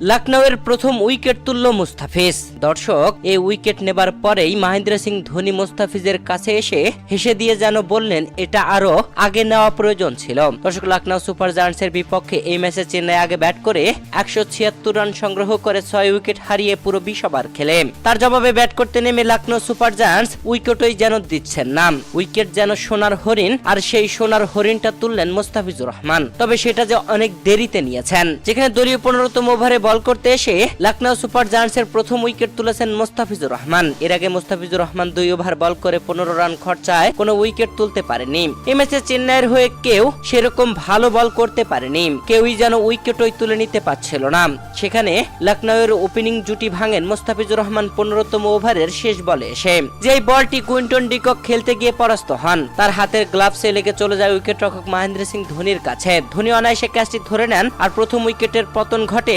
লখনউয়ের প্রথম উইকেট তুলল মুস্তাফিজ। দর্শক, এই উইকেট নেবার পরেই মহেন্দ্র সিং ধোনি মুস্তাফিজের কাছে এসে হেসে দিয়ে যেন বললেন এটা আরো আগে নেওয়া প্রয়োজন ছিল। দর্শক, লখনউ সুপার জায়ান্টসের বিপক্ষে এই ম্যাচে চেন্নাই আগে ব্যাট করে 176 রান সংগ্রহ করে 6 উইকেট হারিয়ে পুরো 20 ওভার খেলে। তার জবাবে ব্যাট করতে নেমে লখনউ সুপার জায়ান্টস উইকেটই যেন দিচ্ছেন না, উইকেট যেন সোনার হরিণ, আর সেই সোনার হরিণটা তুললেন মুস্তাফিজুর রহমান। তবে সেটা যে অনেক দেরিতে নিয়েছেন, যেখানে দলীয় 15তম ওভারে বল করতে এসে লখনউ সুপার জায়ান্টসের প্রথম উইকেট তুলেছেন মুস্তাফিজুর রহমান। এর আগে মুস্তাফিজুর রহমান 2 ওভার বল করে 15 রান খরচায় কোনো উইকেট তুলতে পারেনি। এই ম্যাচে চেন্নাইয়ের হয়ে কেউ সেরকম ভালো বল করতে পারেনি, কেউই যেন উইকেটই তুলে নিতে পারছিল না। সেখানে লখনউয়ের ওপেনিং জুটি ভাঙেন মুস্তাফিজুর রহমান 15তম ওভারের শেষ বলে এসে। যেই বলটি কুইন্টন ডিকক খেলতে গিয়ে পরাস্ত হন, তার হাতের গ্লাভসে লেগে চলে যায় উইকেট রক্ষক মহেন্দ্র সিং ধোনির কাছে। ধোনি অনায়াসে ক্যাচটি ধরে নেন আর প্রথম উইকেটের পতন ঘটে।